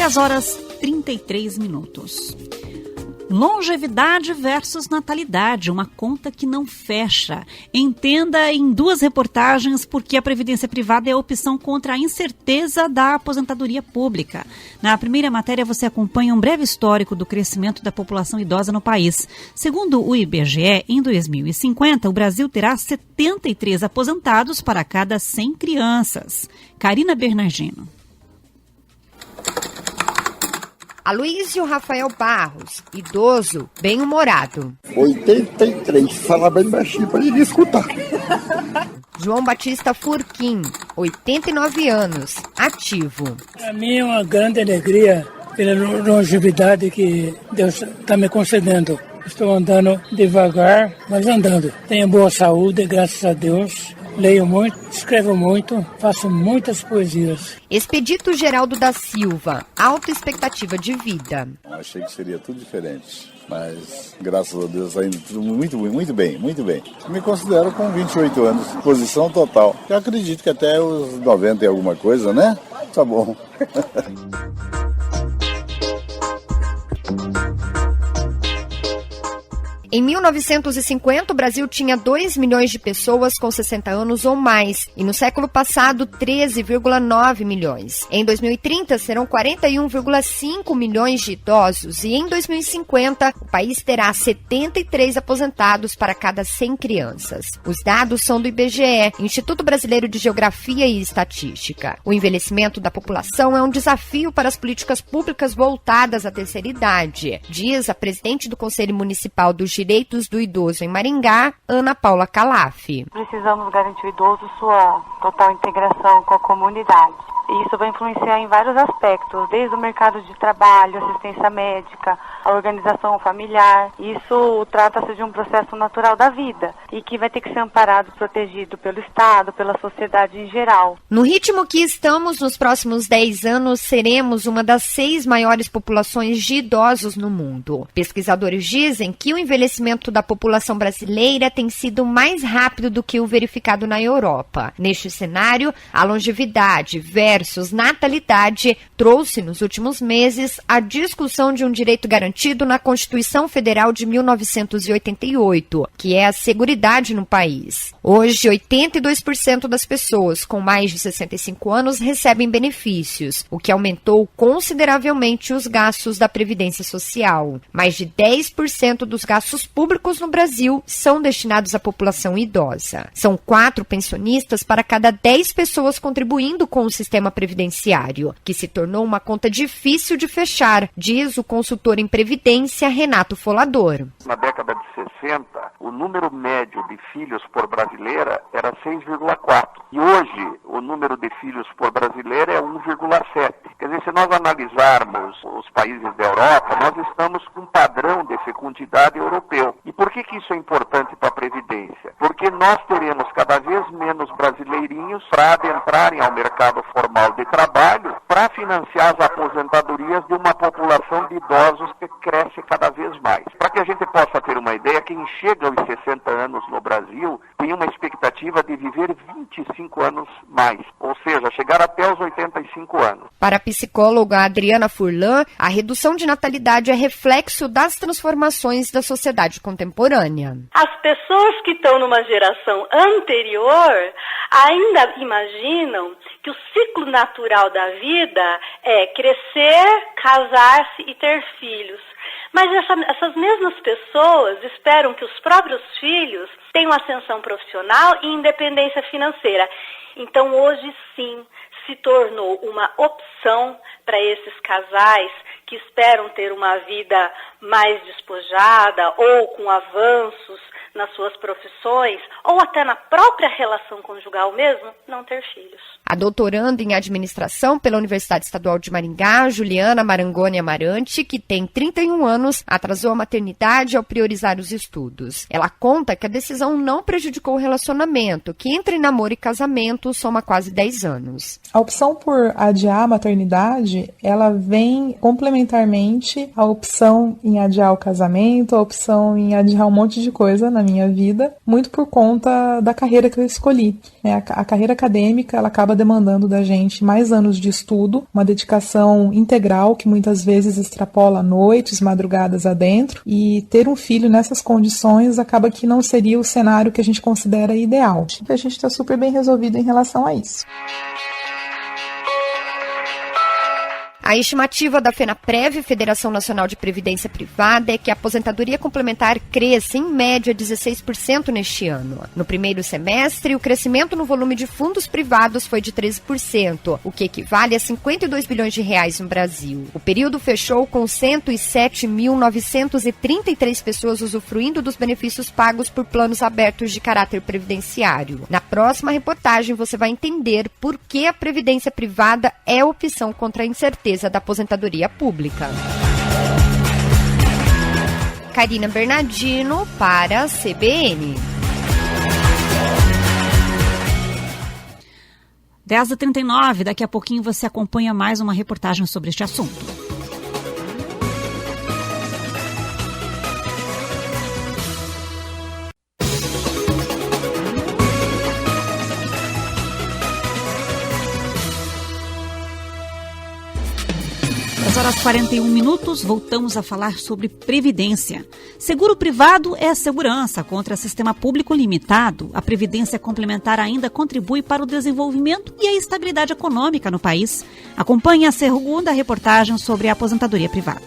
10h33. Longevidade versus natalidade, uma conta que não fecha. Entenda em 2 reportagens por que a previdência privada é a opção contra a incerteza da aposentadoria pública. Na primeira matéria, você acompanha um breve histórico do crescimento da população idosa no país. Segundo o IBGE, em 2050, o Brasil terá 73 aposentados para cada 100 crianças. Karina Bernardino. Aloísio Rafael Barros, idoso, bem-humorado. 83, fala bem baixinho para ele escutar. João Batista Furquim, 89 anos, ativo. Para mim é uma grande alegria pela longevidade que Deus está me concedendo. Estou andando devagar, mas andando. Tenho boa saúde, graças a Deus. Leio muito, escrevo muito, faço muitas poesias. Expedito Geraldo da Silva, alta expectativa de vida. Achei que seria tudo diferente, mas graças a Deus ainda tudo muito bem. Me considero com 28 anos, posição total. Eu acredito que até os 90 e alguma coisa, né? Tá bom. Em 1950, o Brasil tinha 2 milhões de pessoas com 60 anos ou mais, e no século passado, 13,9 milhões. Em 2030, serão 41,5 milhões de idosos, e em 2050, o país terá 73 aposentados para cada 100 crianças. Os dados são do IBGE, Instituto Brasileiro de Geografia e Estatística. O envelhecimento da população é um desafio para as políticas públicas voltadas à terceira idade, diz a presidente do Conselho Municipal dos Direitos do Idoso em Maringá, Ana Paula Calaf. Precisamos garantir ao idoso sua total integração com a comunidade. E isso vai influenciar em vários aspectos, desde o mercado de trabalho, assistência médica, a organização familiar. Isso trata-se de um processo natural da vida e que vai ter que ser amparado, protegido pelo Estado, pela sociedade em geral. No ritmo que estamos, nos próximos 10 anos, seremos uma das 6 maiores populações de idosos no mundo. Pesquisadores dizem que o envelhecimento da população brasileira tem sido mais rápido do que o verificado na Europa. Neste cenário, a longevidade versus natalidade trouxe nos últimos meses a discussão de um direito garantido na Constituição Federal de 1988, que é a seguridade no país. Hoje, 82% das pessoas com mais de 65 anos recebem benefícios, o que aumentou consideravelmente os gastos da Previdência Social. Mais de 10% dos gastos públicos no Brasil são destinados à população idosa. São 4 pensionistas para cada 10 pessoas contribuindo com o sistema previdenciário, que se tornou uma conta difícil de fechar, diz o consultor em Previdência, Renato Folador. Na década de 60, o número médio de filhos por brasileira era 6,4. E hoje, o número de filhos por brasileira é 1,7. Quer dizer, se nós analisarmos os países da Europa, nós estamos com um padrão de fecundidade europeu. E por que isso é importante para a Previdência? Porque nós teremos cada vez menos brasileirinhos para adentrarem ao mercado formal de trabalho para financiar as aposentadorias de uma população de idosos que cresce cada vez mais. Para que a gente possa ter uma ideia, quem chega aos 60 anos no Brasil tem uma expectativa de viver 25 anos mais, ou seja, chegar até os 85 anos. Para a psicóloga Adriana Furlan, a redução de natalidade é reflexo das transformações da sociedade contemporânea. As pessoas que estão numa geração anterior ainda imaginam que o ciclo natural da vida é crescer, casar-se e ter filhos. Mas essas mesmas pessoas esperam que os próprios filhos tenham ascensão profissional e independência financeira. Então, hoje, sim, se tornou uma opção para esses casais que esperam ter uma vida mais despojada ou com avanços nas suas profissões, ou até na própria relação conjugal mesmo, não ter filhos. A doutoranda em administração pela Universidade Estadual de Maringá, Juliana Marangoni Amarante, que tem 31 anos, atrasou a maternidade ao priorizar os estudos. Ela conta que a decisão não prejudicou o relacionamento, que entre namoro e casamento soma quase 10 anos. A opção por adiar a maternidade, ela vem complementarmente à opção em em adiar o casamento, a opção em adiar um monte de coisa na minha vida, muito por conta da carreira que eu escolhi. A carreira acadêmica, ela acaba demandando da gente mais anos de estudo, uma dedicação integral que muitas vezes extrapola noites, madrugadas adentro, e ter um filho nessas condições acaba que não seria o cenário que a gente considera ideal. A gente está super bem resolvido em relação a isso. A estimativa da FENAPREV, Federação Nacional de Previdência Privada, é que a aposentadoria complementar cresça em média 16% neste ano. No primeiro semestre, o crescimento no volume de fundos privados foi de 13%, o que equivale a 52 bilhões de reais no Brasil. O período fechou com 107.933 pessoas usufruindo dos benefícios pagos por planos abertos de caráter previdenciário. Na próxima reportagem, você vai entender por que a previdência privada é opção contra a incerteza da aposentadoria pública. Karina Bernardino para a CBN. 10h39, daqui a pouquinho você acompanha mais uma reportagem sobre este assunto. Horas 41 minutos, voltamos a falar sobre previdência. Seguro privado é segurança contra sistema público limitado. A previdência complementar ainda contribui para o desenvolvimento e a estabilidade econômica no país. Acompanhe a segunda reportagem sobre a aposentadoria privada.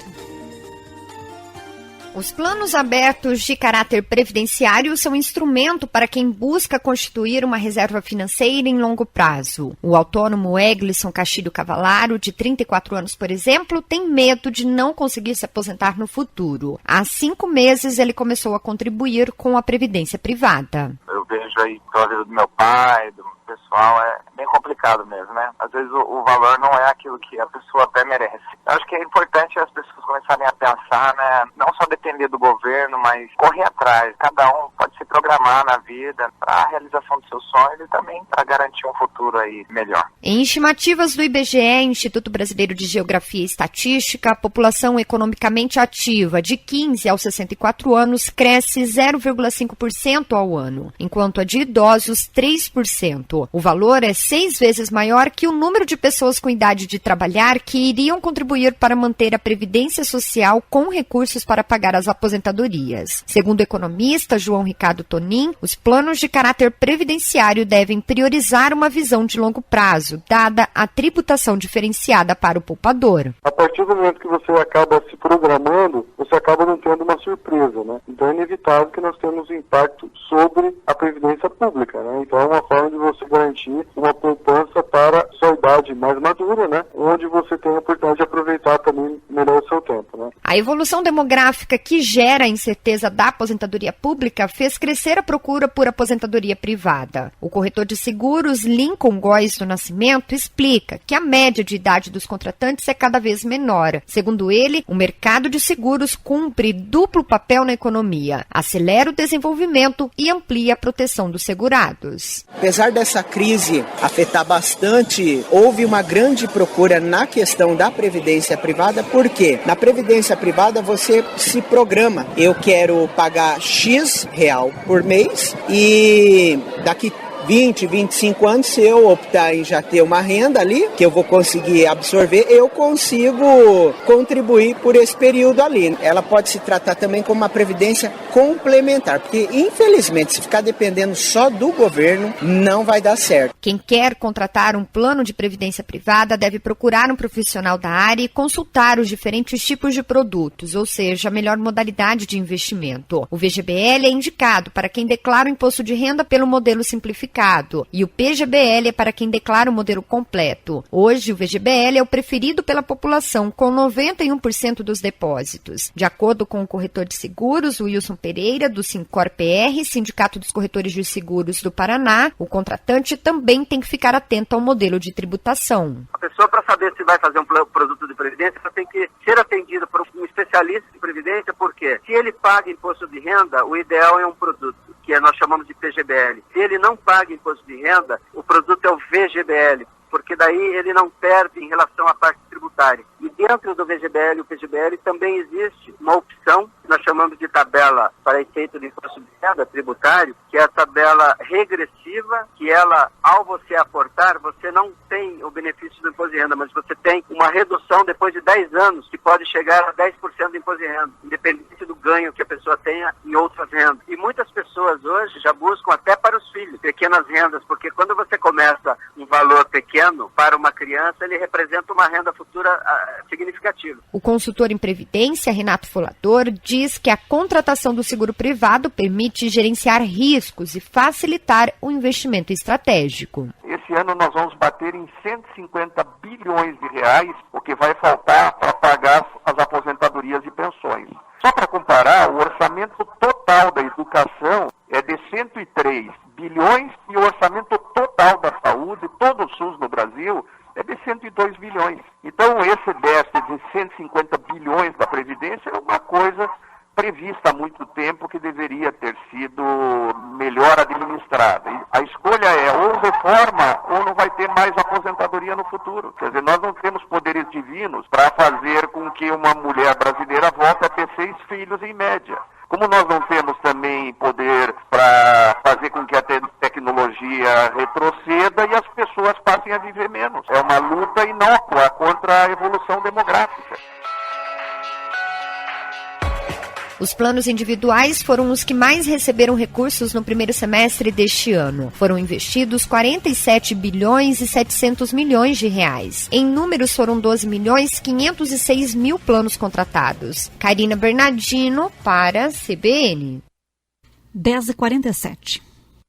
Os planos abertos de caráter previdenciário são instrumento para quem busca constituir uma reserva financeira em longo prazo. O autônomo Eglisson Castilho Cavalaro, de 34 anos, por exemplo, tem medo de não conseguir se aposentar no futuro. Há 5 meses, ele começou a contribuir com a previdência privada. Eu vejo aí pela vida do meu pai, do pessoal, é bem complicado mesmo, né? Às vezes o valor não é aquilo que a pessoa até merece. Eu acho que é importante as pessoas começarem a pensar, né? Não só depender do governo, mas correr atrás. Cada um pode se programar na vida para a realização dos seus sonhos e também para garantir um futuro aí melhor. Em estimativas do IBGE, Instituto Brasileiro de Geografia e Estatística, a população economicamente ativa de 15 aos 64 anos cresce 0,5% ao ano, enquanto a de idosos 3%. O valor é 6 vezes maior que o número de pessoas com idade de trabalhar que iriam contribuir para manter a previdência social com recursos para pagar as aposentadorias. Segundo o economista João Ricardo Tonin, os planos de caráter previdenciário devem priorizar uma visão de longo prazo, dada a tributação diferenciada para o poupador. A partir do momento que você acaba se programando, você acaba não tendo uma surpresa, né? Então é inevitável que nós tenhamos impacto sobre a previdência pública, né? Então é uma forma de você garantir uma poupança para sua idade mais madura, né? Onde você tem a oportunidade de aproveitar também melhor o seu tempo, né? A evolução demográfica que gera a incerteza da aposentadoria pública fez crescer a procura por aposentadoria privada. O corretor de seguros Lincoln Góes do Nascimento explica que a média de idade dos contratantes é cada vez menor. Segundo ele, o mercado de seguros cumpre duplo papel na economia, acelera o desenvolvimento e amplia a proteção dos segurados. Apesar dessa crise afetar bastante, houve uma grande procura na questão da previdência privada, porque na previdência privada você se programa. Eu quero pagar X real por mês e daqui 20, 25 anos, se eu optar em já ter uma renda ali, que eu vou conseguir absorver, eu consigo contribuir por esse período ali. Ela pode se tratar também como uma previdência complementar, porque infelizmente se ficar dependendo só do governo, não vai dar certo. Quem quer contratar um plano de previdência privada deve procurar um profissional da área e consultar os diferentes tipos de produtos, ou seja, a melhor modalidade de investimento. O VGBL é indicado para quem declara o imposto de renda pelo modelo simplificado e o PGBL é para quem declara o modelo completo. Hoje, o VGBL é o preferido pela população, com 91% dos depósitos. De acordo com o corretor de seguros, Wilson Pereira, do Sincor-PR, Sindicato dos Corretores de Seguros do Paraná, o contratante também tem que ficar atento ao modelo de tributação. A pessoa, para saber se vai fazer um produto de previdência, ela tem que ser atendida por um especialista de previdência, porque se ele paga imposto de renda, o ideal é um produto que nós chamamos de PGBL. Se ele não paga imposto de renda, o produto é o VGBL, porque daí ele não perde em relação à parte tributária. E dentro do VGBL e o PGBL também existe uma opção, que nós chamamos de tabela para efeito de imposto de renda tributário, que é a tabela regressiva, que ela, ao você aportar, você não tem o benefício do imposto de renda, mas você tem uma redução depois de 10 anos, que pode chegar a 10% do imposto de renda, independente do ganho que a pessoa tenha em outras rendas. E muitas pessoas hoje já buscam até para os filhos pequenas rendas, porque quando você começa um valor pequeno para uma criança, ele representa uma renda futura significativa. O consultor em Previdência, Renato Folador, diz que a contratação do seguro privado permite gerenciar riscos e facilitar o investimento estratégico. Esse ano nós vamos bater em 150 bilhões de reais, o que vai faltar para pagar as aposentadorias e pensões. Só para comparar, o orçamento total da educação é de 103 bilhões e o orçamento total da saúde, todo o SUS no Brasil, é de 102 bilhões. Então, esse déficit de 150 bilhões da Previdência é uma coisa prevista há muito tempo que deveria ter sido melhor administrada. E a escolha é ou reforma ou não vai ter mais aposentadoria no futuro. Quer dizer, nós não temos poderes divinos para fazer com que uma mulher brasileira volte a ter 6 filhos em média. Como nós não temos também poder para fazer com que a tecnologia retroceda e as pessoas passem a viver menos. É uma luta inócua contra a evolução demográfica. Os planos individuais foram os que mais receberam recursos no primeiro semestre deste ano. Foram investidos 47 bilhões e 700 milhões de reais. Em números, foram 12 milhões 506 mil planos contratados. Karina Bernardino para CBN. 10h47.